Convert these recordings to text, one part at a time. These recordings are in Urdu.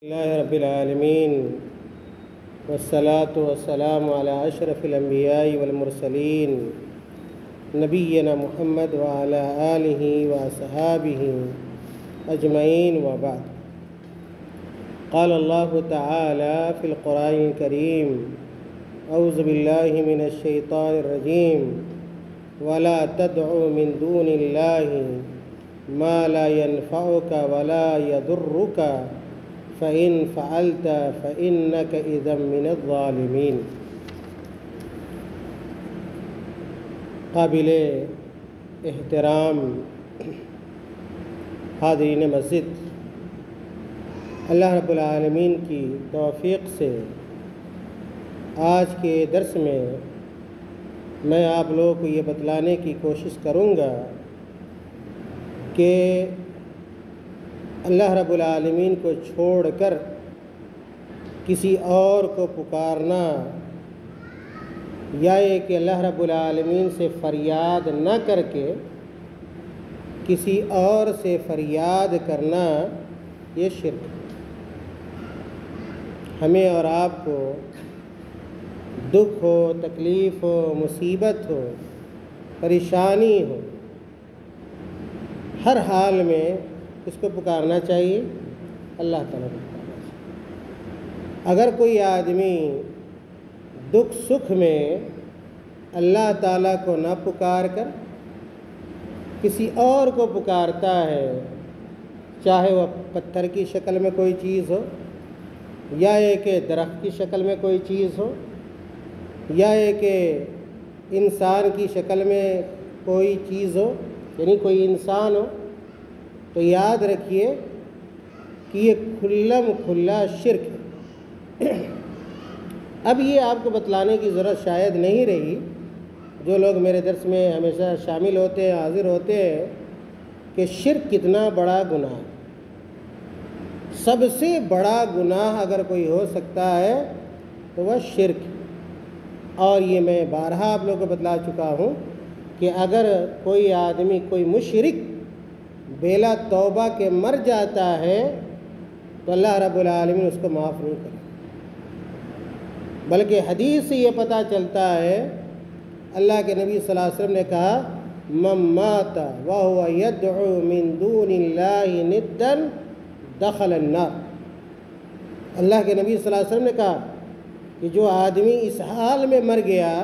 اللہ رب العالمین والصلاة والسلام علی اشرف الانبیاء والمرسلین نبینا محمد وعلی آلہ واصحابہ اجمعین وبعد قال اللہ تعالی فی القرآن الکریم اعوذ باللہ من الشیطان الرجیم ولا تدع من دون اللہ ما لا ينفعک ولا يضرک فَإِن فَعَلْتَ فَإِنَّكَ إِذًا مِّنَ الظَّالِمِينَ۔ قابل احترام حاضرین مسجد، اللہ رب العالمین کی توفیق سے آج کے درس میں آپ لوگوں کو یہ بتلانے کی کوشش کروں گا کہ اللہ رب العالمین کو چھوڑ کر کسی اور کو پکارنا، یا یہ کہ اللہ رب العالمین سے فریاد نہ کر کے کسی اور سے فریاد کرنا، یہ شرک ہے۔ ہمیں اور آپ کو دکھ ہو، تکلیف ہو، مصیبت ہو، پریشانی ہو، ہر حال میں اس کو پکارنا چاہیے، اللہ تعالیٰ کو پکارنا چاہیے۔ اگر کوئی آدمی دکھ سکھ میں اللہ تعالیٰ کو نہ پکار کر کسی اور کو پکارتا ہے، چاہے وہ پتھر کی شکل میں کوئی چیز ہو، یا یہ کہ درخت کی شکل میں کوئی چیز ہو، یا یہ کہ انسان کی شکل میں کوئی چیز ہو، یعنی کوئی انسان ہو، تو یاد رکھیے کہ یہ کھلم کھلا شرک ہے۔ اب یہ آپ کو بتلانے کی ضرورت شاید نہیں رہی، جو لوگ میرے درس میں ہمیشہ شامل ہوتے ہیں، حاضر ہوتے ہیں، کہ شرک کتنا بڑا گناہ ہے۔ سب سے بڑا گناہ اگر کوئی ہو سکتا ہے تو وہ شرک ہے۔ اور یہ میں بارہا آپ لوگوں کو بتلا چکا ہوں کہ اگر کوئی آدمی، کوئی مشرک بلا توبہ کے مر جاتا ہے تو اللہ رب العالمین اس کو معاف نہیں کرے، بلکہ حدیث سے یہ پتہ چلتا ہے، اللہ کے نبی صلی اللہ علیہ وسلم نے کہا من مات وهو يدعو من دون اللہ ندا دخل النار۔ اللہ کے نبی صلی اللہ علیہ وسلم نے کہا کہ جو آدمی اس حال میں مر گیا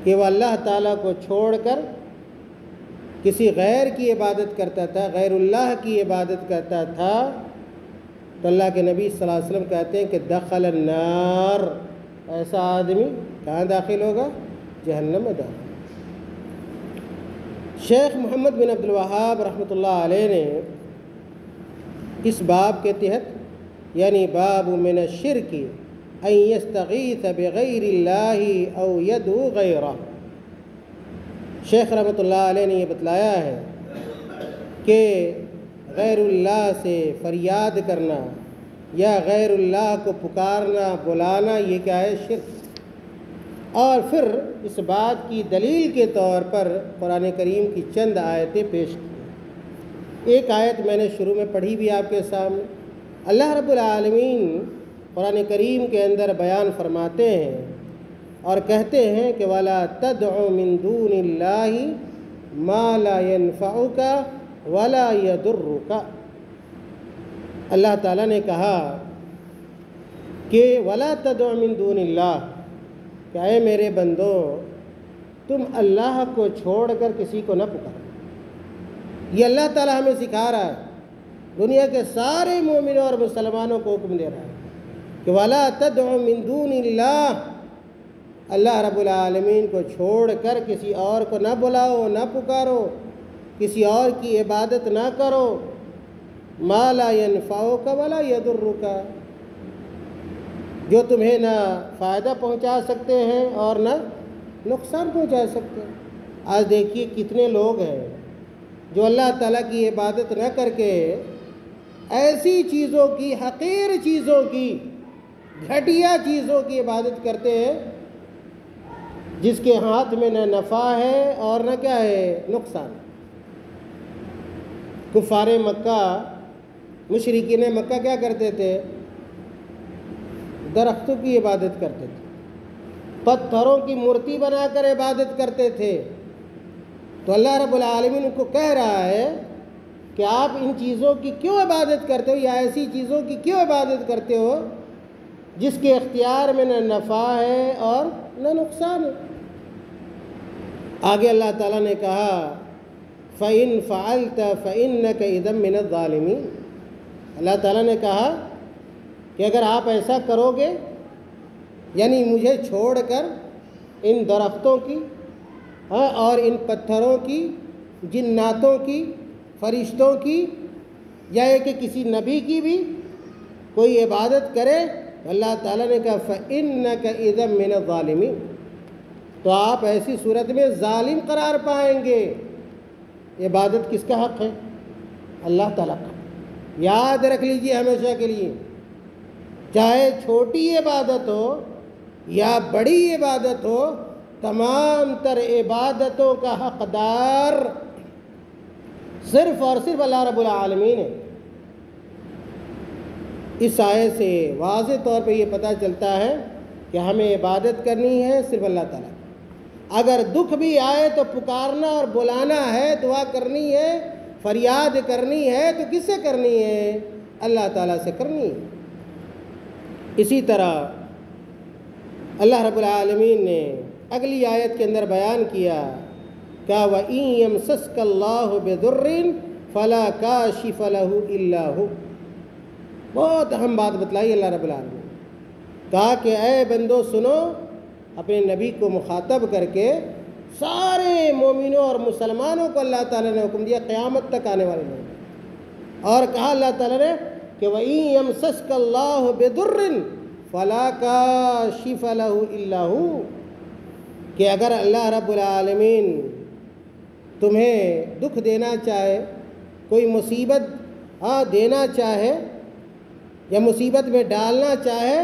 کہ وہ اللہ تعالیٰ کو چھوڑ کر کسی غیر کی عبادت کرتا تھا، غیر اللہ کی عبادت کرتا تھا، تو اللہ کے نبی صلی اللہ علیہ وسلم کہتے ہیں کہ دخل النار، ایسا آدمی کہاں داخل ہوگا؟ جہنم میں داخل۔ شیخ محمد بن عبد الوہاب رحمۃ اللہ علیہ نے اس باب کے تحت، یعنی باب من الشرک ان یستغیث بغیر اللہ او یدعو غیرہ، شیخ رحمۃ اللہ علیہ نے یہ بتلایا ہے کہ غیر اللہ سے فریاد کرنا یا غیر اللہ کو پکارنا، بلانا، یہ کیا ہے؟ شرک۔ اور پھر اس بات کی دلیل کے طور پر قرآن کریم کی چند آیتیں پیش کی۔ ایک آیت میں نے شروع میں پڑھی بھی آپ کے سامنے۔ اللہ رب العالمین قرآن کریم کے اندر بیان فرماتے ہیں اور کہتے ہیں کہ وَلَا تَدْعُ مِن دُونِ اللَّهِ مَا لَا يَنفَعُكَ وَلَا يَضُرُّكَ۔ اللہ تعالیٰ نے کہا کہ وَلَا تَدْعُ مِن دُونِ اللَّهِ، کہ اے میرے بندو تم اللہ کو چھوڑ کر کسی کو نہ پکارو۔ یہ اللہ تعالیٰ ہمیں سکھا رہا ہے، دنیا کے سارے مومنوں اور مسلمانوں کو حکم دے رہا ہے کہ وَلَا تَدْعُ مِن دُونِ اللَّهِ، اللہ رب العالمین کو چھوڑ کر کسی اور کو نہ بلاؤ، نہ پکارو، کسی اور کی عبادت نہ کرو۔ ما لا ينفعک ولا یضرک، جو تمہیں نہ فائدہ پہنچا سکتے ہیں اور نہ نقصان پہنچا سکتے ہیں۔ آج دیکھیے کتنے لوگ ہیں جو اللہ تعالیٰ کی عبادت نہ کر کے ایسی چیزوں کی، حقیر چیزوں کی، گھٹیا چیزوں کی عبادت کرتے ہیں جس کے ہاتھ میں نہ نفع ہے اور نہ کیا ہے؟ نقصان۔ کفار مکہ مشرکین مکہ کیا کرتے تھے؟ درختوں کی عبادت کرتے تھے، پتھروں کی مورتی بنا کر عبادت کرتے تھے۔ تو اللہ رب العالمین کو کہہ رہا ہے کہ آپ ان چیزوں کی کیوں عبادت کرتے ہو، یا ایسی چیزوں کی کیوں عبادت کرتے ہو جس کے اختیار میں نہ نفع ہے اور نہ نقصان ہے۔ آگے اللہ تعالیٰ نے کہا فَإِن فَعَلْتَ فَإِنَّكَ إِذًا مِّنَ الظَّالِمِينَ۔ اللہ تعالیٰ نے کہا کہ اگر آپ ایسا کرو گے، یعنی مجھے چھوڑ کر ان درختوں کی اور ان پتھروں کی، جناتوں کی، فرشتوں کی، یا کہ کسی نبی کی بھی کوئی عبادت کرے، اللہ تعالیٰ نے کہا فَإِنَّكَ إِذًا مِّنَ الظَّالِمِينَ، تو آپ ایسی صورت میں ظالم قرار پائیں گے۔ عبادت کس کا حق ہے؟ اللہ تعالیٰ کا۔ یاد رکھ لیجیے ہمیشہ کے لیے، چاہے چھوٹی عبادت ہو یا بڑی عبادت ہو، تمام تر عبادتوں کا حقدار صرف اور صرف اللہ رب العالمین ہے۔ اس آیت سے واضح طور پہ یہ پتہ چلتا ہے کہ ہمیں عبادت کرنی ہے صرف اللہ تعالیٰ۔ اگر دکھ بھی آئے تو پکارنا اور بلانا ہے، دعا کرنی ہے، فریاد کرنی ہے، تو کس سے کرنی ہے؟ اللہ تعالیٰ سے کرنی ہے۔ اسی طرح اللہ رب العالمین نے اگلی آیت کے اندر بیان کیا کہ وَإِن يَمْسَسْكَ اللَّهُ بِضُرٍّ فَلَا كَاشِفَ لَهُ إِلَّا هُوَ۔ بہت اہم بات بتلائی اللہ رب العالمین، کہا کہ اے بندو سنو، اپنے نبی کو مخاطب کر کے سارے مومنوں اور مسلمانوں کو اللہ تعالیٰ نے حکم دیا، قیامت تک آنے والے لوگ، اور کہا اللہ تعالیٰ نے کہ وَإِن يَمْسَسْكَ اللَّهُ بِضُرٍّ فَلَا كَاشِفَ لَهُ إِلَّا هُوَ، کہ اگر اللہ رب العالمین تمہیں دکھ دینا چاہے، کوئی مصیبت دینا چاہے یا مصیبت میں ڈالنا چاہے،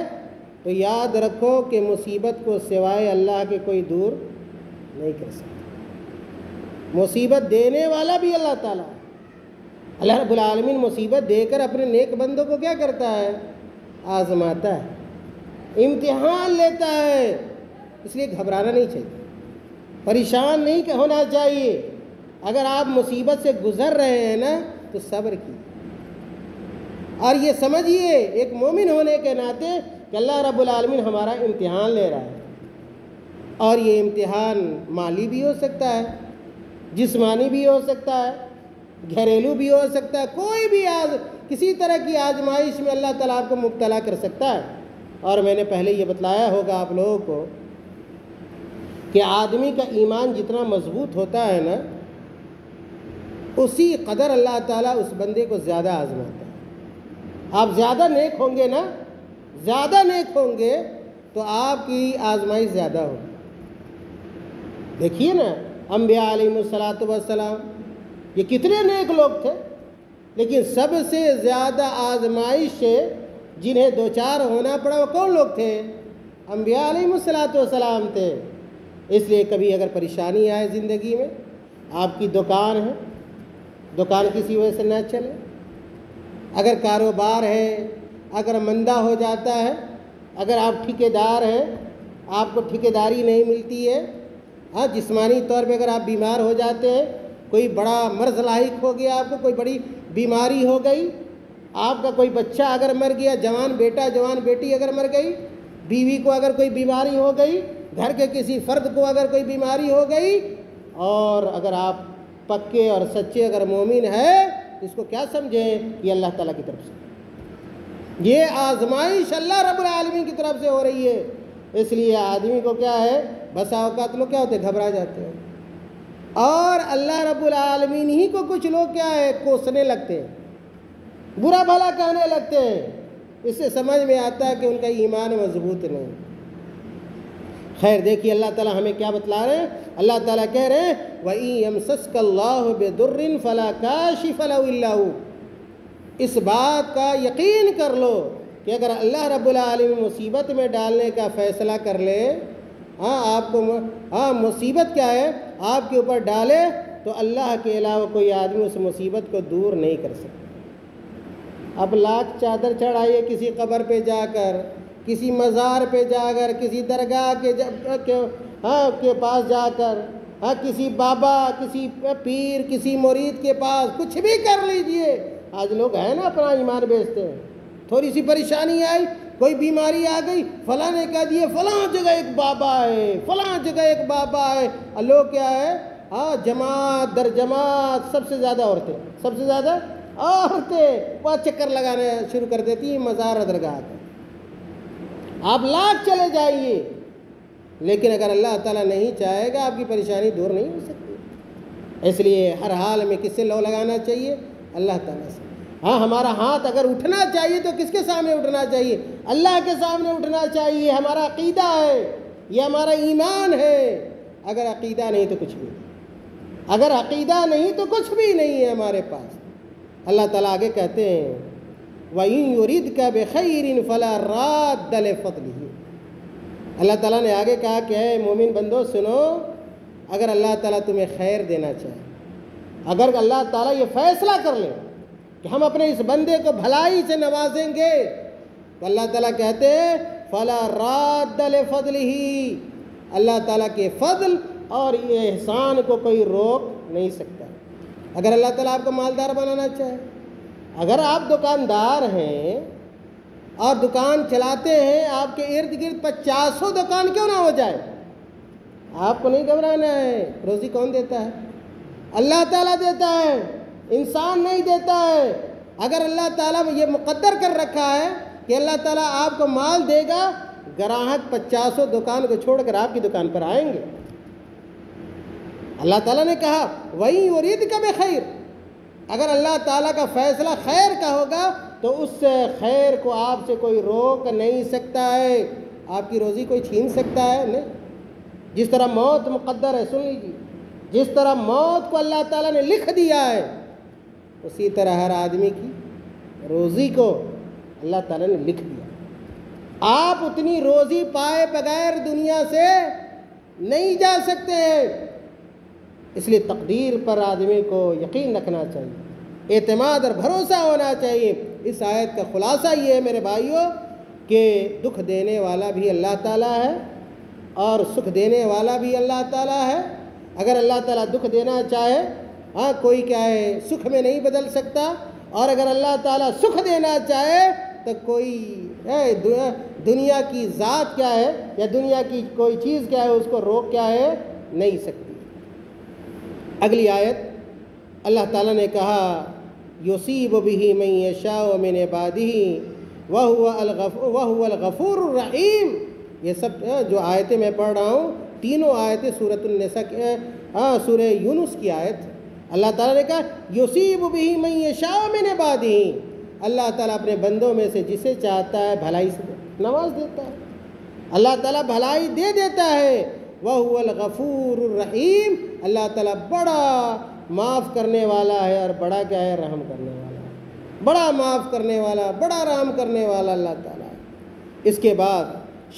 تو یاد رکھو کہ مصیبت کو سوائے اللہ کے کوئی دور نہیں کر سکتا۔ مصیبت دینے والا بھی اللہ تعالیٰ۔ اللہ رب العالمین مصیبت دے کر اپنے نیک بندوں کو کیا کرتا ہے؟ آزماتا ہے، امتحان لیتا ہے۔ اس لیے گھبرانا نہیں چاہیے، پریشان نہیں ہونا چاہیے۔ اگر آپ مصیبت سے گزر رہے ہیں نا تو صبر کیجیے، اور یہ سمجھیے ایک مومن ہونے کے ناطے کہ اللہ رب العالمین ہمارا امتحان لے رہا ہے، اور یہ امتحان مالی بھی ہو سکتا ہے، جسمانی بھی ہو سکتا ہے، گھریلو بھی ہو سکتا ہے، کوئی بھی کسی طرح کی آزمائش میں اللہ تعالیٰ آپ کو مبتلا کر سکتا ہے۔ اور میں نے پہلے یہ بتلایا ہوگا آپ لوگوں کو کہ آدمی کا ایمان جتنا مضبوط ہوتا ہے نا، اسی قدر اللہ تعالیٰ اس بندے کو زیادہ آزماتا ہے۔ آپ زیادہ نیک ہوں گے نا، زیادہ نیک ہوں گے تو آپ کی آزمائش زیادہ ہوگی۔ دیکھیے نا انبیاء علیہ الصلاۃ والسلام، یہ کتنے نیک لوگ تھے، لیکن سب سے زیادہ آزمائش سے جنہیں دوچار ہونا پڑا وہ کون لوگ تھے؟ انبیاء علیہ الصلاۃ والسلام تھے۔ اس لیے کبھی اگر پریشانی آئے زندگی میں، آپ کی دکان ہے، دکان کسی وجہ سے نہ چلے، اگر کاروبار ہے، اگر مندہ ہو جاتا ہے، اگر آپ ٹھیکیدار ہیں، آپ کو ٹھیکیداری نہیں ملتی ہے، جسمانی طور پہ اگر آپ بیمار ہو جاتے ہیں، کوئی بڑا مرض لاحق ہو گیا، آپ کو کوئی بڑی بیماری ہو گئی، آپ کا کوئی بچہ اگر مر گیا، جوان بیٹا جوان بیٹی اگر مر گئی، بیوی کو اگر کوئی بیماری ہو گئی، گھر کے کسی فرد کو اگر کوئی بیماری ہو گئی، اور اگر آپ پکے اور سچے اگر مومن ہیں، اس کو کیا سمجھیں؟ یہ اللہ تعالیٰ کی طرف سے، یہ آزمائش اللہ رب العالمین کی طرف سے ہو رہی ہے۔ اس لیے آدمی کو کیا ہے، بسا اوقات لوگ کیا ہوتے ہیں، گھبرا جاتے ہیں، اور اللہ رب العالمین ہی کو کچھ لوگ کیا ہے، کوسنے لگتے ہیں، برا بھلا کہنے لگتے ہیں۔ اس سے سمجھ میں آتا ہے کہ ان کا ایمان مضبوط نہیں۔ خیر دیکھیے اللہ تعالیٰ ہمیں کیا بتلا رہے ہیں، اللہ تعالیٰ کہہ رہے ہیں وَإِن يَمْسَسْكَ اللَّهُ بِضُرٍّ فَلَا كَاشِفَ لَهُ إِلَّا هُوَ۔ اس بات کا یقین کر لو کہ اگر اللہ رب العالمین مصیبت میں ڈالنے کا فیصلہ کر لے، آپ کو مصیبت کیا ہے آپ کے اوپر ڈالے، تو اللہ کے علاوہ کوئی آدمی اس مصیبت کو دور نہیں کر سکتا۔ اب لاکھ چادر چڑھائیے کسی قبر پہ جا کر، کسی مزار پہ جا کر، کسی درگاہ کے پاس جا کر، کسی بابا، کسی پیر، کسی مرید کے پاس کچھ بھی کر لیجئے۔ آج لوگ ہیں نا اپنا ایمان بیچتے ہیں، تھوڑی سی پریشانی آئی، کوئی بیماری آ گئی، فلاں نے کہہ دیے فلاں جگہ ایک بابا ہے، فلاں جگہ ایک بابا ہے، اور لوگ کیا ہے، جماعت در جماعت، سب سے زیادہ عورتیں وہ چکر لگانے شروع کر دیتی ہیں مزار و درگاہ کا۔ آپ لاکھ چلے جائیے، لیکن اگر اللہ تعالیٰ نہیں چاہے گا آپ کی پریشانی دور نہیں ہو سکتی۔ اس لیے ہر حال میں کس سے لو لگانا چاہیے؟ اللہ تعالیٰ سے۔ ہمارا ہاتھ اگر اٹھنا چاہیے تو کس کے سامنے اٹھنا چاہیے؟ اللہ کے سامنے اٹھنا چاہیے۔ ہمارا عقیدہ ہے، یہ ہمارا ایمان ہے۔ اگر عقیدہ نہیں تو کچھ بھی نہیں، اگر عقیدہ نہیں تو کچھ بھی نہیں ہے ہمارے پاس۔ اللہ تعالیٰ آگے کہتے ہیں وَإِن يُرِدْكَ بِخَيْرٍ فَلَا رَادَّ لِفَضْلِهِ۔ اللہ تعالیٰ نے آگے کہا کہ اے مومن بندو سنو، اگر اللہ تعالیٰ تمہیں خیر دینا چاہے، اگر اللہ تعالیٰ یہ فیصلہ کر لے کہ ہم اپنے اس بندے کو بھلائی سے نوازیں گے، تو اللہ تعالیٰ کہتے ہیں فَلَا رَادَّ لِفَضْلِهِ، اللہ تعالیٰ کے فضل اور یہ احسان کو کوئی روک نہیں سکتا۔ اگر اللہ تعالیٰ آپ کو مالدار بنانا چاہے، اگر آپ دکاندار ہیں اور دکان چلاتے ہیں، آپ کے ارد گرد 50 دکان کیوں نہ ہو جائے، آپ کو نہیں گھبرانا ہے۔ روزی کون دیتا ہے؟ اللہ تعالیٰ دیتا ہے، انسان نہیں دیتا ہے۔ اگر اللہ تعالیٰ یہ مقدر کر رکھا ہے کہ اللہ تعالیٰ آپ کو مال دے گا، گراہک 50 دکان کو چھوڑ کر آپ کی دکان پر آئیں گے۔ اللہ تعالیٰ نے کہا وَإِن يُرِدْكَ بِخَيْرٍ، اگر اللہ تعالیٰ کا فیصلہ خیر کا ہوگا تو اس سے خیر کو آپ سے کوئی روک نہیں سکتا ہے۔ آپ کی روزی کوئی چھین سکتا ہے؟ نہیں۔ جس طرح موت مقدر ہے، سن لیجیے، جس طرح موت کو اللہ تعالیٰ نے لکھ دیا ہے، اسی طرح ہر آدمی کی روزی کو اللہ تعالیٰ نے لکھ دیا۔ آپ اتنی روزی پائے بغیر دنیا سے نہیں جا سکتے ہیں۔ اس لیے تقدیر پر آدمی کو یقین رکھنا چاہیے، اعتماد اور بھروسہ ہونا چاہیے۔ اس آیت کا خلاصہ یہ ہے میرے بھائیوں کہ دکھ دینے والا بھی اللہ تعالیٰ ہے اور سکھ دینے والا بھی اللہ تعالیٰ ہے۔ اگر اللہ تعالیٰ دکھ دینا چاہے، کوئی کیا ہے سکھ میں نہیں بدل سکتا، اور اگر اللہ تعالیٰ سکھ دینا چاہے تو کوئی دنیا کی ذات کیا ہے یا دنیا کی کوئی چیز کیا ہے اس کو روک کیا ہے نہیں سکتی۔ اگلی آیت اللہ تعالیٰ نے کہا یصیب بہ من یشاء من عبادہ وہو الغفور الرحیم۔ یہ سب جو آیتیں میں پڑھ رہا ہوں، تینوں آیتیں سورۃ النساء سورہ یونس کی آیت۔ اللہ تعالیٰ نے کہا یصیب بہ من یشاء من عبادہ، اللہ تعالیٰ اپنے بندوں میں سے جسے چاہتا ہے بھلائی سے نواز دیتا ہے۔ اللہ تعالیٰ بھلائی دے دیتا ہے۔ وَهُوَ الْغَفُورُ الرَّحِيمُ، اللہ تعالیٰ بڑا معاف کرنے والا ہے اور بڑا کیا ہے رحم کرنے والا ہے، بڑا معاف کرنے والا، بڑا رحم کرنے والا اللہ تعالیٰ ہے۔ اس کے بعد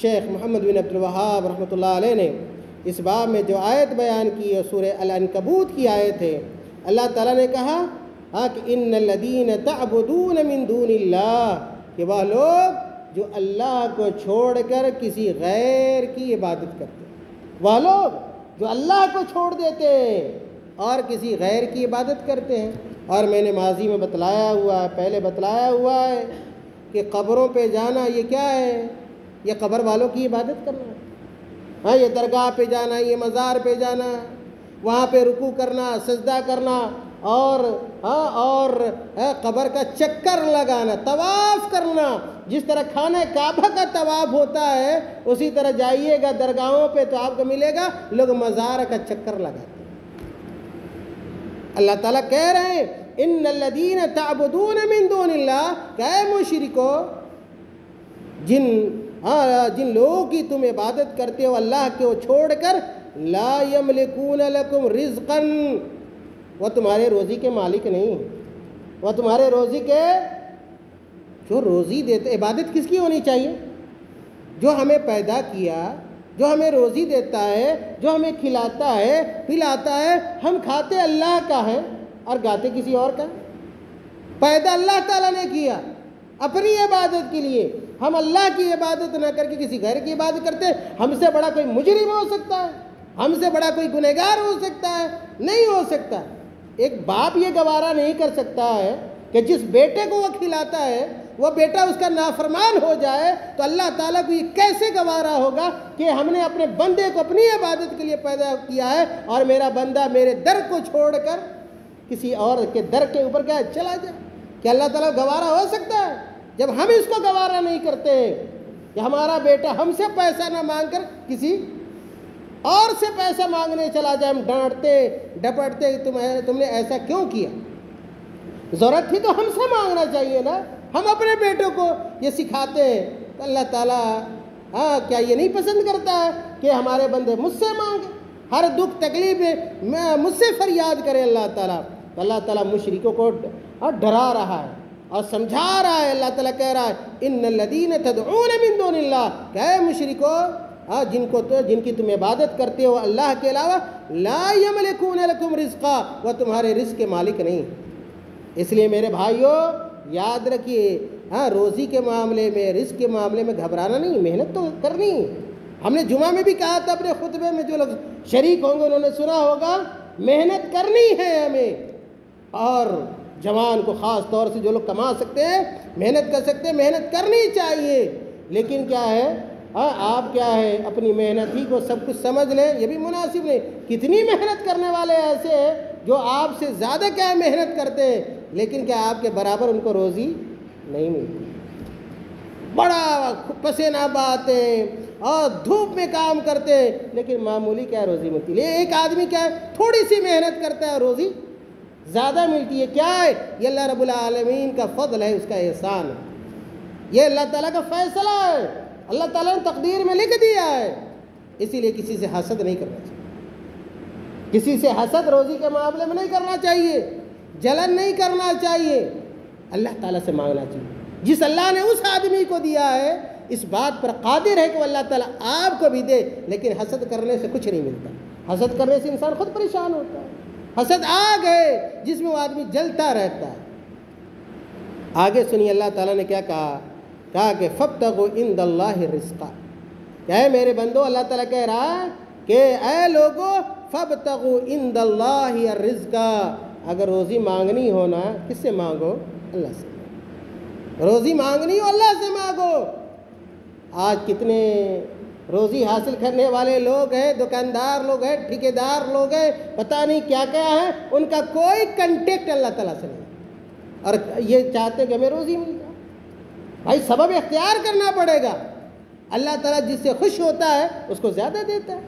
شیخ محمد بن عبد الوہاب رحمۃ اللہ علیہ نے اس باب میں جو آیت بیان کی ہے سورہ العنکبوت کی آیت ہے۔ اللہ تعالیٰ نے کہا کہ ان الذین تعبدون من دون اللہ، کہ وہ لوگ جو اللہ کو چھوڑ کر کسی غیر کی عبادت کرتے ہیں، وہ لوگ جو اللہ کو چھوڑ دیتے ہیں اور کسی غیر کی عبادت کرتے ہیں۔ اور میں نے ماضی میں بتلایا ہوا ہے، پہلے بتلایا ہوا ہے کہ قبروں پہ جانا یہ کیا ہے، یہ قبر والوں کی عبادت کرنا، یہ درگاہ پہ جانا، یہ مزار پہ جانا، وہاں پہ رکوع کرنا، سجدہ کرنا، اور قبر کا چکر لگانا، طواف کرنا۔ جس طرح خانہ کعبہ کا طواف ہوتا ہے اسی طرح جائیے گا درگاہوں پہ تو آپ کو ملے گا لوگ مزار کا چکر لگاتے ہیں۔ اللہ تعالیٰ کہہ رہے ہیں ان الذین تعبدون من دون اللہ، کہ اے مشرکو، جن لوگوں کی تم عبادت کرتے ہو اللہ کو چھوڑ کر، لا یملکون لکم رزقا، وہ تمہارے روزی کے مالک نہیں، وہ تمہارے روزی کے جو روزی دیتے۔ عبادت کس کی ہونی چاہیے؟ جو ہمیں پیدا کیا، جو ہمیں روزی دیتا ہے، جو ہمیں کھلاتا ہے پلاتا ہے، ہم کھاتے اللہ کا ہے اور گاتے کسی اور کا۔ پیدا اللہ تعالیٰ نے کیا، اپنی عبادت کے لیے. ہم اللہ کی عبادت نہ کر کے کسی غیر کی عبادت کرتے ہیں. ہم سے بڑا کوئی مجرم ہو سکتا ہے؟ ہم سے بڑا کوئی گنہگار ہو سکتا ہے؟ نہیں ہو سکتا. ایک باپ یہ گوارا نہیں کر سکتا ہے کہ جس بیٹے کو وہ کھلاتا ہے وہ بیٹا اس کا نافرمان ہو جائے. تو اللہ تعالیٰ کو یہ کیسے گوارا ہوگا کہ ہم نے اپنے بندے کو اپنی عبادت کے لیے پیدا کیا ہے اور میرا بندہ میرے در کو چھوڑ کر کسی اور کے در کے اوپر کیا چلا جائے؟ کہ اللہ تعالیٰ گوارا ہو سکتا ہے؟ جب ہم اس کو گوارا نہیں کرتے کہ ہمارا بیٹا ہم سے پیسہ نہ مانگ کر کسی اور سے پیسہ مانگنے چلا جائے، ہم ڈانٹتے ڈپٹتے تم نے ایسا کیوں کیا؟ ضرورت تھی تو ہم سے مانگنا چاہیے نا. ہم اپنے بیٹوں کو یہ سکھاتے ہیں. تو اللہ تعالیٰ کیا یہ نہیں پسند کرتا ہے کہ ہمارے بندے مجھ سے مانگیں، ہر دکھ تکلیف میں مجھ سے فریاد کریں اللہ تعالیٰ؟ تو اللہ تعالیٰ مشرکوں کو ڈرا رہا ہے اور سمجھا رہا ہے. اللہ تعالیٰ کہہ رہا ہے ان الذین تدعون من دون اللہ، کہ اے مشرکو جن کی تم عبادت کرتے ہو اللہ کے علاوہ، لا یملکون لکم رزقا، وہ تمہارے رزق کے مالک نہیں. اس لیے میرے بھائیوں یاد رکھیے، روزی کے معاملے میں، رزق کے معاملے میں گھبرانا نہیں، محنت تو کرنی. ہم نے جمعہ میں بھی کہا تھا اپنے خطبے میں، جو لوگ شریک ہوں گے انہوں نے سنا ہوگا، محنت کرنی ہے ہمیں. اور جوان کو خاص طور سے جو لوگ کما سکتے ہیں، محنت کر سکتے ہیں، محنت کرنی چاہیے. لیکن کیا ہے، آپ کیا ہے اپنی محنت ہی کو سب کچھ سمجھ لیں، یہ بھی مناسب نہیں. کتنی محنت کرنے والے ایسے ہیں جو آپ سے زیادہ کیا محنت کرتے ہیں، لیکن کیا آپ کے برابر ان کو روزی نہیں ملتی. بڑا پسینہ بہاتے اور دھوپ میں کام کرتے ہیں لیکن معمولی کیا روزی ملتی. لیکن ایک آدمی کیا ہے تھوڑی سی محنت کرتا ہے اور روزی زیادہ ملتی ہے. کیا ہے؟ یہ اللہ رب العالمین کا فضل ہے، اس کا احسان ہے، یہ اللہ تعالیٰ کا فیصلہ ہے، اللہ تعالیٰ نے تقدیر میں لکھ دیا ہے. اسی لیے کسی سے حسد نہیں کرنا چاہیے، کسی سے حسد روزی کے معاملے میں نہیں کرنا چاہیے، جلن نہیں کرنا چاہیے. اللہ تعالیٰ سے مانگنا چاہیے. جس اللہ نے اس آدمی کو دیا ہے اس بات پر قادر ہے کہ وہ اللہ تعالیٰ آپ کو بھی دے. لیکن حسد کرنے سے کچھ نہیں ملتا. حسد کرنے سے انسان خود پریشان ہوتا ہے. حسد آگ ہے جس میں وہ آدمی جلتا رہتا ہے. آگے سنیے اللہ تعالیٰ نے کیا کہا کہ فابتغوا عند اللہ الرزق. کیا ہے میرے بندو، اللہ تعالیٰ کہہ رہا ہے کہ اے لوگو فابتغوا عند اللہ الرزق. اگر روزی مانگنی ہو نا، کس سے مانگو؟ اللہ سے. روزی مانگنی ہو اللہ سے مانگو. آج کتنے روزی حاصل کرنے والے لوگ ہیں، دکاندار لوگ ہیں، ٹھیکیدار لوگ ہیں، پتہ نہیں کیا کیا ہے، ان کا کوئی کنٹیکٹ اللہ تعالیٰ سے نہیں، اور یہ چاہتے کہ ہمیں روزی مل جائے. بھائی سبب اختیار کرنا پڑے گا. اللہ تعالیٰ جس سے خوش ہوتا ہے اس کو زیادہ دیتا ہے.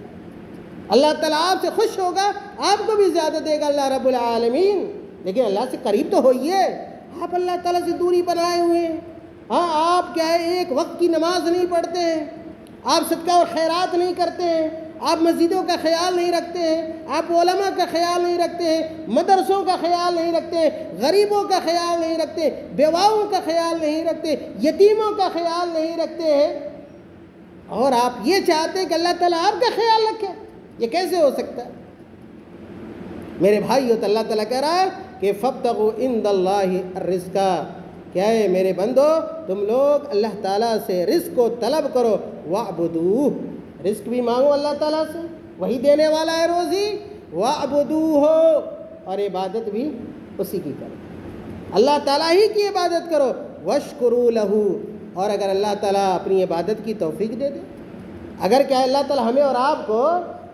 اللہ تعالیٰ آپ سے خوش ہوگا آپ کو بھی زیادہ دے گا اللہ رب العالمین. لیکن اللہ سے قریب تو ہوئیے. آپ اللہ تعالیٰ سے دوری بنائے ہوئے ہیں. آپ کیا ہے ایک وقت کی نماز نہیں پڑھتے ہیں، آپ صدقہ اور خیرات نہیں کرتے ہیں، آپ مسجدوں کا خیال نہیں رکھتے ہیں، آپ علماء کا خیال نہیں رکھتے ہیں، مدرسوں کا خیال نہیں رکھتے ہیں، غریبوں کا خیال نہیں رکھتے، بیواؤں کا خیال نہیں رکھتے، یتیموں کا خیال نہیں رکھتے ہیں، اور آپ یہ چاہتے ہیں کہ اللہ تعالیٰ آپ کا خیال رکھے. یہ کیسے ہو سکتا ہے میرے بھائیو؟ تو اللہ تعالیٰ کہہ رہا ہے کہ فابتغوا عند اللہ الرزق. کیا ہے میرے بندو، تم لوگ اللہ تعالیٰ سے رزق کو طلب کرو. وَاعْبُدُوهُ، رزق بھی مانگو اللہ تعالیٰ سے، وہی دینے والا ہے روزی. وَاعْبُدُوهُ، اور عبادت بھی اسی کی کرو، اللہ تعالیٰ ہی کی عبادت کرو. وَاشْكُرُوا لَهُ، اور اگر اللہ تعالیٰ اپنی عبادت کی توفیق دے دے، اگر کیا اللہ تعالیٰ ہمیں اور آپ کو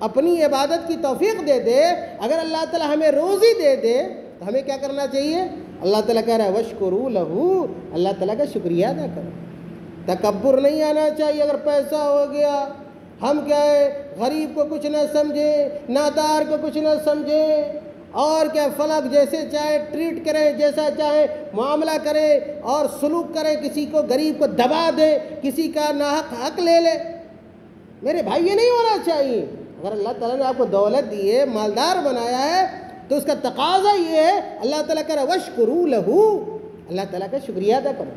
اپنی عبادت کی توفیق دے دے، اگر اللہ تعالیٰ ہمیں روزی دے دے تو ہمیں کیا کرنا چاہیے؟ اللہ تعالیٰ کہہ رہا ہے وَاشْكُرُوا لَهُ، اللہ تعالیٰ کا شکریہ ادا کرو. تکبر نہیں آنا چاہیے. اگر پیسہ ہو گیا ہم کیا ہے غریب کو کچھ نہ سمجھیں، نادار کو کچھ نہ سمجھیں، اور کیا فلک جیسے چاہے ٹریٹ کریں، جیسا چاہے معاملہ کریں اور سلوک کریں، کسی کو غریب کو دبا دیں، کسی کا ناحق حق لے لے. میرے بھائی یہ نہیں ہونا چاہیے. اگر اللہ تعالیٰ نے آپ کو دولت دی ہے، مالدار بنایا ہے، تو اس کا تقاضا یہ ہے، اللہ تعالیٰ کہہ رہا ہے وَاشْكُرُوا لَهُ، اللہ تعالیٰ کا شکریہ ادا کرو.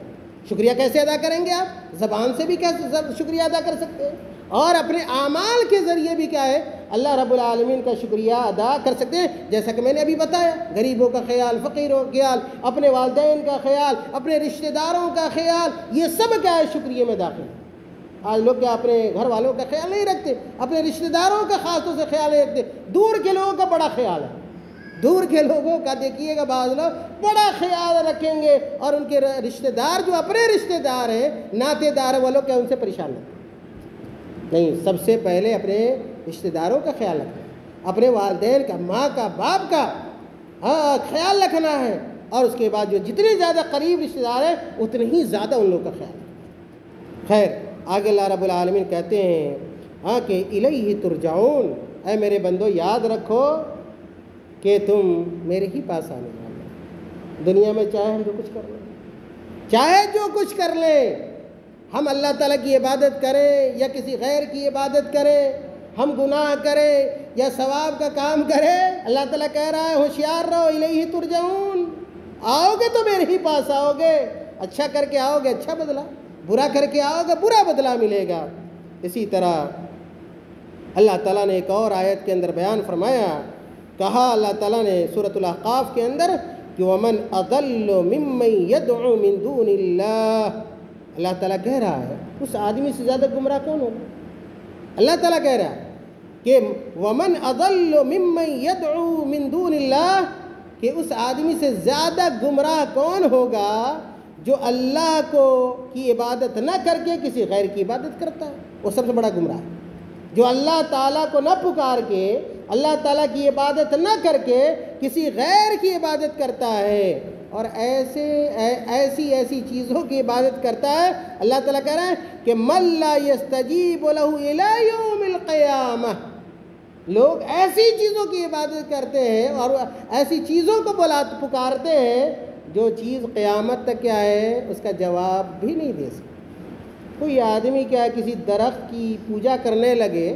شکریہ کیسے ادا کریں گے؟ آپ زبان سے بھی کیسے شکریہ ادا کر سکتے ہیں، اور اپنے اعمال کے ذریعے بھی کیا ہے اللہ رب العالمین کا شکریہ ادا کر سکتے ہیں، جیسا کہ میں نے ابھی بتایا، غریبوں کا خیال، فقیروں کا خیال، اپنے والدین کا خیال، اپنے رشتہ داروں کا خیال، یہ سب کیا ہے شکریہ میں داخل ہے۔ آج لوگ کیا اپنے گھر والوں کا خیال نہیں رکھتے، اپنے رشتہ داروں کا خاص طور سے خیال نہیں رکھتے، دور کے لوگوں کا بڑا خیال ہے، دور کے لوگوں کا دیکھیے گا بعض لوگ بڑا خیال رکھیں گے، اور ان کے رشتہ دار جو اپنے رشتہ دار ہیں، ناتے دار ہیں، وہ لوگ کیا ان سے پریشان نہیں، سب سے پہلے اپنے رشتہ داروں کا خیال رکھنا، اپنے والدین کا، ماں کا، باپ کا خیال رکھنا ہے، اور اس کے بعد جو جتنے زیادہ قریب رشتہ دار ہیں اتنے ہی زیادہ ان لوگوں کا خیال رکھنا۔ خیر آگے اللہ رب العالمین کہتے ہیں کہ الیہ ترجعون، اے میرے بندو یاد رکھو کہ تم میرے ہی پاس آنے والے، دنیا میں چاہے ہم جو کچھ کر لیں، چاہے جو کچھ کر لیں، ہم اللہ تعالیٰ کی عبادت کریں یا کسی غیر کی عبادت کریں، ہم گناہ کریں یا ثواب کا کام کریں، اللہ تعالیٰ کہہ رہا ہے ہوشیار رہو، الیہ ترجعون، آؤ گے تو میرے ہی پاس آؤ گے، اچھا کر کے آؤ گے اچھا بدلہ، برا کر کے آؤ گے برا بدلہ ملے گا۔ اسی طرح اللہ تعالیٰ نے ایک اور آیت کے اندر بیان فرمایا، کہا اللہ تعالیٰ نے سورۃ الاحقاف کے اندر کہ وَمَنْ أَضَلُّ مِمَّنْ يَدْعُو مِن دُونِ اللَّهِ، اللہ تعالیٰ کہہ رہا ہے اس آدمی سے زیادہ گمراہ کون ہوگا؟ اللہ تعالیٰ کہہ رہا ہے کہ وَمَنْ أَضَلُّ مِمَّنْ يَدْعُو مِن دُونِ اللَّهِ، کہ اس آدمی سے زیادہ گمراہ کون ہوگا جو اللہ کی عبادت نہ کر کے کسی غیر کی عبادت کرتا ہے، وہ سب سے بڑا گمراہ ہے۔ جو اللہ تعالیٰ کو نہ پکار کے، اللہ تعالیٰ کی عبادت نہ کر کے کسی غیر کی عبادت کرتا ہے، اور ایسی چیزوں کی عبادت کرتا ہے، اللہ تعالیٰ کہہ رہا ہے کہ مَن لَا يَسْتَجِيبُ لَهُ إِلَىٰ يَوْمِ الْقِيَامَةِ، لوگ ایسی چیزوں کی عبادت کرتے ہیں اور ایسی چیزوں کو پکارتے ہیں جو چیز قیامت تک کیا ہے اس کا جواب بھی نہیں دے سکتے۔ کوئی آدمی کیا ہے کسی درخت کی پوجا کرنے لگے،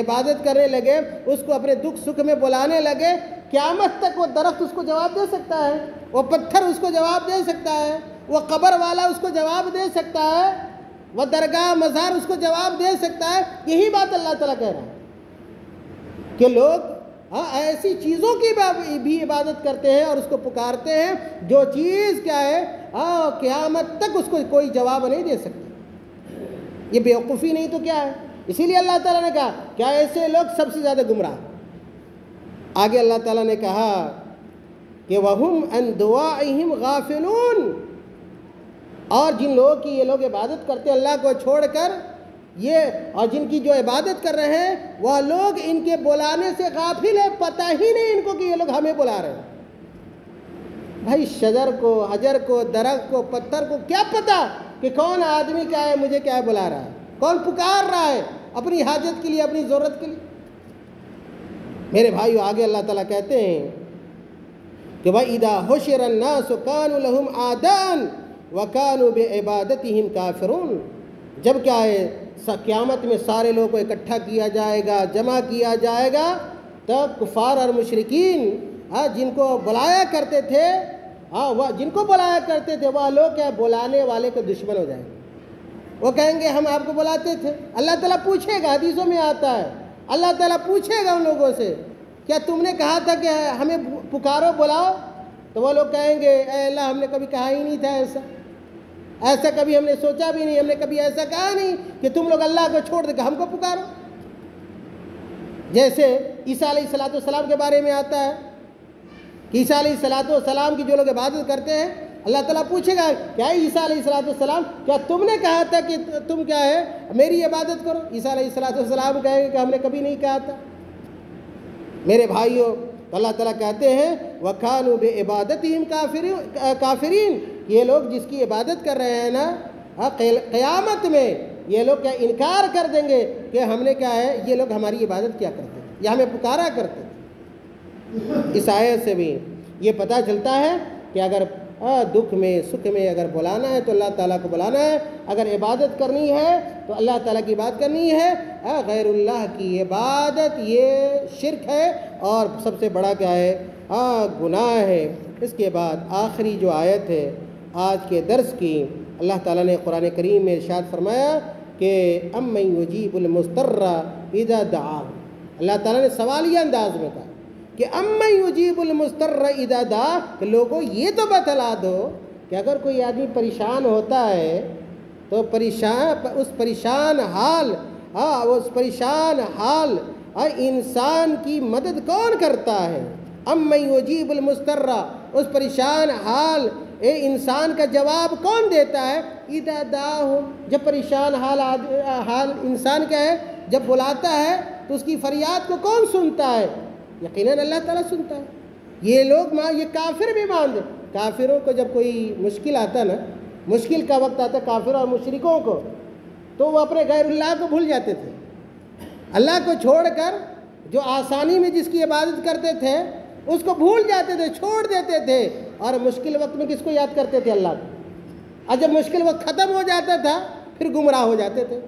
عبادت کرنے لگے، اس کو اپنے دکھ سکھ میں بلانے لگے، قیامت تک وہ درخت اس کو جواب دے سکتا ہے، وہ پتھر اس کو جواب دے سکتا ہے، وہ قبر والا اس کو جواب دے سکتا ہے، وہ درگاہ مزار اس کو جواب دے سکتا ہے۔ یہی بات اللہ تعالیٰ کہہ رہا ہے کہ لوگ ایسی چیزوں کی بھی عبادت کرتے ہیں اور اس کو پکارتے ہیں جو چیز کیا ہے قیامت تک اس کو کوئی جواب نہیں دے سکتی۔ یہ بیوقوفی نہیں تو کیا ہے؟ اسی لیے اللہ تعالیٰ نے کہا کیا ایسے لوگ سب سے زیادہ گمراہ۔ آگے اللہ تعالیٰ نے کہا کہ وَهُمْ عَنْ دُعَائِهِمْ غَافِلُونَ، اور جن لوگوں کی یہ لوگ عبادت کرتے ہیں اللہ کو چھوڑ کر، یہ اور جن کی جو عبادت کر رہے ہیں وہ لوگ ان کے بلانے سے غافل ہیں، پتہ ہی نہیں ان کو کہ یہ لوگ ہمیں بلا رہے ہیں۔ بھائی شجر کو، حجر کو، درخت کو، پتھر کو کیا پتہ کہ کون آدمی کیا ہے مجھے کیا ہے بلا رہا ہے، کون پکار رہا ہے اپنی حاجت کے لیے، اپنی ضرورت کے لیے۔ میرے بھائیو آگے اللہ تعالیٰ کہتے ہیں کہ وَإِذَا حُشِرَ النَّاسُ كَانُوا لَهُمْ أَعْدَاءً وَكَانُوا بِعِبَادَتِهِمْ كَافِرُونَ، جب کیا ہے قیامت میں سارے لوگوں کو اکٹھا کیا جائے گا، جمع کیا جائے گا، تب کفار اور مشرکین جن کو بلایا کرتے تھے جن کو بلایا کرتے تھے وہ لوگ کیا بلانے والے کے دشمن ہو جائیں گے، وہ کہیں گے ہم آپ کو بلاتے تھے۔ اللہ تعالیٰ پوچھے گا، حدیثوں میں آتا ہے اللہ تعالیٰ پوچھے گا ان لوگوں سے کیا تم نے کہا تھا کہ ہمیں پکارو بلاؤ؟ تو وہ لوگ کہیں گے اے اللہ ہم نے کبھی کہا ہی نہیں تھا، ایسا کبھی ہم نے سوچا بھی نہیں، ہم نے کبھی ایسا کہا نہیں کہ تم لوگ اللہ کو چھوڑ دے کہ ہم کو پکارو۔ جیسے عیسیٰ علیہ السلام کے بارے میں آتا ہے کہ عیسیٰ علیہ السلام کی جو لوگ عبادت کرتے ہیں اللہ تعالیٰ پوچھے گا کیا عیسیٰ علیہ السلام کیا تم نے کہا تھا کہ تم کیا ہے میری عبادت کرو؟ عیسیٰ علیہ السلام کہیں گے کہ ہم نے کبھی نہیں کہا تھا۔ میرے بھائیوں اللہ تعالیٰ کہتے ہیں وَكَانُوا بِعِبَادَتِهِمْ كَافِرِينَ، یہ لوگ جس کی عبادت کر رہے ہیں نا قیامت میں یہ لوگ کیا انکار کر دیں گے کہ ہم نے کیا ہے یہ لوگ ہماری عبادت کیا کرتے تھے یا ہمیں پکارا کرتے تھے۔ اس آیت سے بھی یہ پتہ چلتا ہے کہ اگر دکھ میں سکھ میں اگر بلانا ہے تو اللہ تعالیٰ کو بلانا ہے، اگر عبادت کرنی ہے تو اللہ تعالیٰ کی بات کرنی ہے، غیر اللہ کی عبادت یہ شرک ہے اور سب سے بڑا کیا ہے گناہ ہے۔ اس کے بعد آخری جو آیت ہے آج کے درس کی، اللہ تعالیٰ نے قرآن کریم میں ارشاد فرمایا کہ اَمَّن يُجِيبُ الْمُضْطَرَّ إِذَا دَعَاهُ، اللہ تعالیٰ نے سوالیہ انداز میں کہا کہ امن یجیب المضطر اذا دعا، کہ لوگوں یہ تو بتلا دو کہ اگر کوئی آدمی پریشان ہوتا ہے تو اس پریشان حال انسان کی مدد کون کرتا ہے؟ امن یجیب المضطر، اس پریشان حال انسان کا جواب کون دیتا ہے؟ اذا دعاہ، جب پریشان حال انسان کیا ہے، جب بلاتا ہے تو اس کی فریاد کو کون سنتا ہے؟ یقیناً اللہ تعالیٰ سنتا ہے۔ یہ لوگ یہ کافر بھی مانتے، کافروں کو جب کوئی مشکل آتا نا، مشکل کا وقت آتا کافر اور مشرکوں کو، تو وہ اپنے غیر اللہ کو بھول جاتے تھے، اللہ کو چھوڑ کر جو آسانی میں جس کی عبادت کرتے تھے اس کو بھول جاتے تھے، چھوڑ دیتے تھے، اور مشکل وقت میں کس کو یاد کرتے تھے؟ اللہ کو۔ اور جب مشکل وقت ختم ہو جاتا تھا پھر گمراہ ہو جاتے تھے،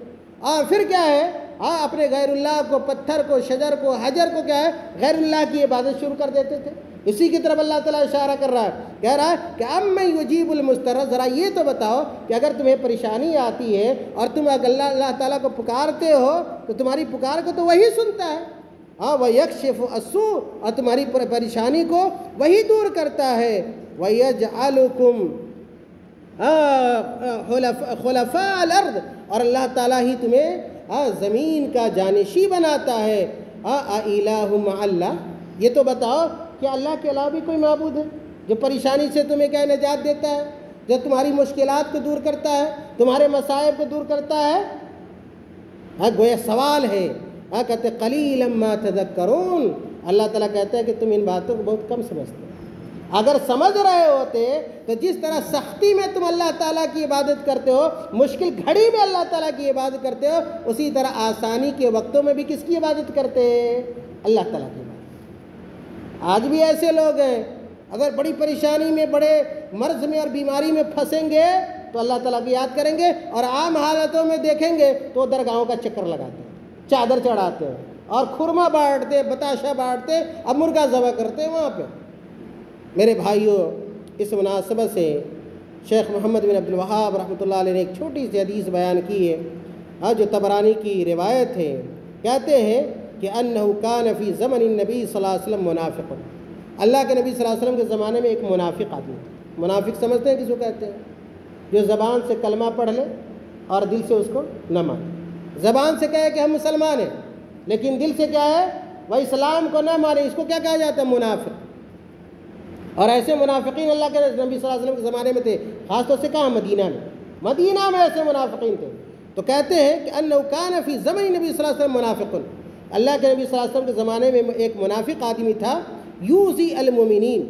اور پھر کیا ہے، اپنے غیر اللہ کو، پتھر کو، شجر کو، حجر کو کیا ہے، غیر اللہ کی عبادت شروع کر دیتے تھے۔ اسی کی طرف اللہ تعالیٰ اشارہ کر رہا ہے، کہہ رہا ہے کہ امن یجیب المضطر، ذرا یہ تو بتاؤ کہ اگر تمہیں پریشانی آتی ہے اور تم اللہ تعالیٰ کو پکارتے ہو تو تمہاری پکار کو تو وہی سنتا ہے، وَيَكْشِفُ السُّوءَ، اور تمہاری پریشانی کو وہی دور کرتا ہے، وَيَجْعَلُكُمْ خُلَفَاءَ الْأَرْضِ، اور اللہ تعالیٰ ہی تمہیں زمین کا جانشی بناتا ہے۔ اِلَٰهٌ مَعَ اللَّهِ، یہ تو بتاؤ کہ اللہ کے علاوہ بھی کوئی معبود ہے جو پریشانی سے تمہیں کیا نجات دیتا ہے، جو تمہاری مشکلات کو دور کرتا ہے، تمہارے مصائب کو دور کرتا ہے؟ گویا سوال ہے، کہتے قلیلا ما تذکرون، اللہ تعالیٰ کہتا ہے کہ تم ان باتوں کو بہت کم سمجھتے ہو۔ اگر سمجھ رہے ہوتے تو جس طرح سختی میں تم اللہ تعالیٰ کی عبادت کرتے ہو، مشکل گھڑی میں اللہ تعالیٰ کی عبادت کرتے ہو، اسی طرح آسانی کے وقتوں میں بھی کس کی عبادت کرتے؟ اللہ تعالیٰ کی عبادت۔ آج بھی ایسے لوگ ہیں، اگر بڑی پریشانی میں، بڑے مرض میں اور بیماری میں پھنسیں گے تو اللہ تعالیٰ کی یاد کریں گے، اور عام حالتوں میں دیکھیں گے تو درگاہوں کا چکر لگاتے ہیں، چادر چڑھاتے ہیں اور خرما بانٹتے، بتاشا بانٹتے، اب مرغا ذبح کرتے ہیں وہاں پہ۔ میرے بھائیوں، اس مناسبت سے شیخ محمد بن عبد الوہاب رحمۃ اللہ علیہ نے ایک چھوٹی سی حدیث بیان کی ہے، جو طبرانی کی روایت ہے۔ کہتے ہیں کہ انہ کان فی زمن النبی صلی اللہ علیہ وسلم منافق، اللہ کے نبی صلی اللہ علیہ وسلم کے زمانے میں ایک منافق آدمی تھا۔ منافق سمجھتے ہیں کس کو کہتے ہیں؟ جو زبان سے کلمہ پڑھ لے اور دل سے اس کو نہ مانے، زبان سے کہے کہ ہم مسلمان ہیں لیکن دل سے کیا ہے، وہ اسلام کو نہ مانے، اس کو کیا کہا جاتا ہے؟ منافق۔ اور ایسے منافقین اللہ کے نبی صلی اللہ علیہ وسلم کے زمانے میں تھے، خاص طور سے کہاں؟ مدینہ میں ایسے منافقین تھے۔ تو کہتے ہیں کہ انہ کان فی زمن نبی صلی اللہ علیہ وسلم منافق، اللہ کے نبی صلی اللہ علیہ وسلم کے زمانے میں ایک منافق آدمی تھا، یوزی المومنین،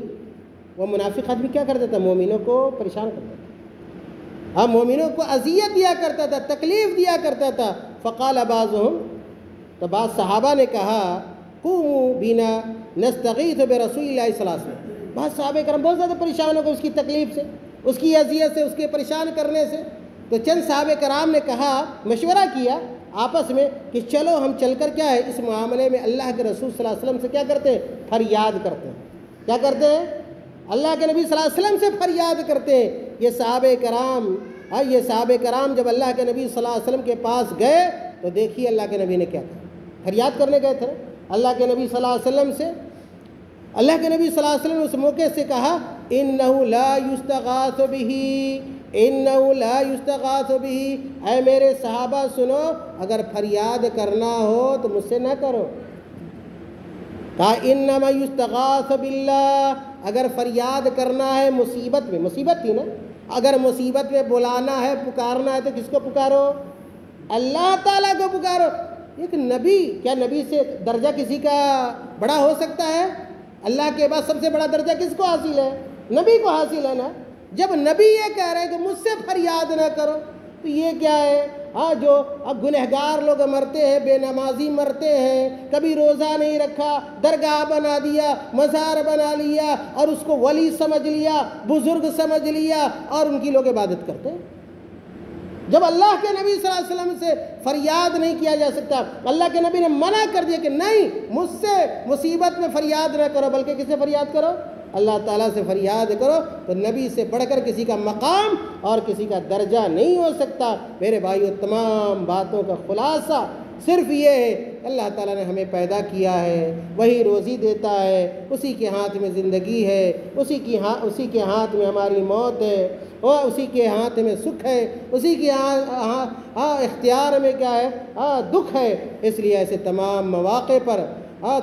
وہ منافق آدمی کیا کرتا تھا؟ مومنوں کو پریشان کرتا تھا، مومنوں کو اذیت دیا کرتا تھا، تکلیف دیا کرتا تھا۔ فقال بعضهم، تو بعض صحابہ نے کہا، قوموا بنا نستغیث برسول اللہ صلی اللہ علیہ وسلم، بعض صحابہ کرام بہت زیادہ پریشان ہو گئے اس کی تکلیف سے، اس کی اذیت سے، اس کے پریشان کرنے سے۔ تو چند صحابہ کرام نے کہا، مشورہ کیا آپس میں کہ چلو ہم چل کر کیا ہے اس معاملے میں اللہ کے رسول صلی اللہ علیہ وسلم سے کیا کرتے ہیں؟ فریاد کرتے ہیں۔ کیا کرتے ہیں؟ اللہ کے نبی صلی اللہ علیہ وسلم سے فریاد کرتے ہیں۔ یہ صحابہ کرام جب اللہ کے نبی صلی اللہ علیہ وسلم کے پاس گئے تو دیکھیے اللہ کے نبی نے کیا کہا، فریاد کرنے گئے تھے اللہ کے نبی صلی اللہ علیہ وسلم سے۔ اللہ کے نبی صلی اللہ علیہ وسلم نے اس موقع سے کہا، اِنَّهُ لَا يُسْتَغَاثُ بِهِ، اِنَّهُ لَا يُسْتَغَاثُ بِهِ، اے میرے صحابہ سنو، اگر فریاد کرنا ہو تو مجھ سے نہ کرو۔ کہا اِنَّمَا يُسْتَغَاثُ بِاللَّهِ، اگر فریاد کرنا ہے مصیبت میں، مصیبت تھی نا، اگر مصیبت میں بلانا ہے، پکارنا ہے تو کس کو پکارو؟ اللہ تعالیٰ کو پکارو۔ ایک نبی، کیا نبی سے درجہ کسی کا بڑا ہو سکتا ہے؟ اللہ کے بعد سب سے بڑا درجہ کس کو حاصل ہے؟ نبی کو حاصل ہے نا۔ جب نبی یہ کہہ رہے ہیں کہ مجھ سے فریاد نہ کرو تو یہ کیا ہے؟ جو اب گنہگار لوگ مرتے ہیں، بے نمازی مرتے ہیں، کبھی روزہ نہیں رکھا، درگاہ بنا دیا، مزار بنا لیا اور اس کو ولی سمجھ لیا، بزرگ سمجھ لیا اور ان کی لوگ عبادت کرتے ہیں۔ جب اللہ کے نبی صلی اللہ علیہ وسلم سے فریاد نہیں کیا جا سکتا، اللہ کے نبی نے منع کر دیا کہ نہیں، مجھ سے مصیبت میں فریاد نہ کرو، بلکہ کس سے فریاد کرو؟ اللہ تعالیٰ سے فریاد کرو۔ تو نبی سے بڑھ کر کسی کا مقام اور کسی کا درجہ نہیں ہو سکتا۔ میرے بھائیو، تمام باتوں کا خلاصہ صرف یہ ہے اللہ تعالیٰ نے ہمیں پیدا کیا ہے، وہی روزی دیتا ہے، اسی کے ہاتھ میں زندگی ہے، اسی کے ہاتھ میں ہماری موت ہے، اور اسی کے ہاتھ میں سکھ ہے، اسی کے اختیار میں کیا ہے دکھ ہے۔ اس لیے ایسے تمام مواقع پر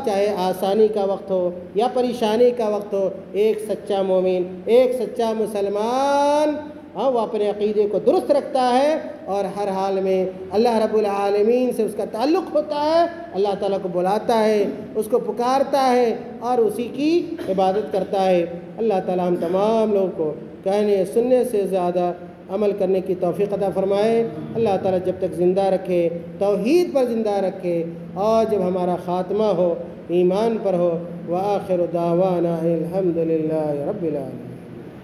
چاہے آسانی کا وقت ہو یا پریشانی کا وقت ہو، ایک سچا مومن، ایک سچا مسلمان وہ اپنے عقیدے کو درست رکھتا ہے اور ہر حال میں اللہ رب العالمین سے اس کا تعلق ہوتا ہے، اللہ تعالیٰ کو بلاتا ہے، اس کو پکارتا ہے اور اسی کی عبادت کرتا ہے۔ اللہ تعالیٰ ہم تمام لوگوں کو کہنے سننے سے زیادہ عمل کرنے کی توفیق عطا فرمائے۔ اللہ تعالیٰ جب تک زندہ رکھے توحید پر زندہ رکھے، اور جب ہمارا خاتمہ ہو ایمان پر ہو۔ وآخر دعوانا الحمد للہ رب العالمین۔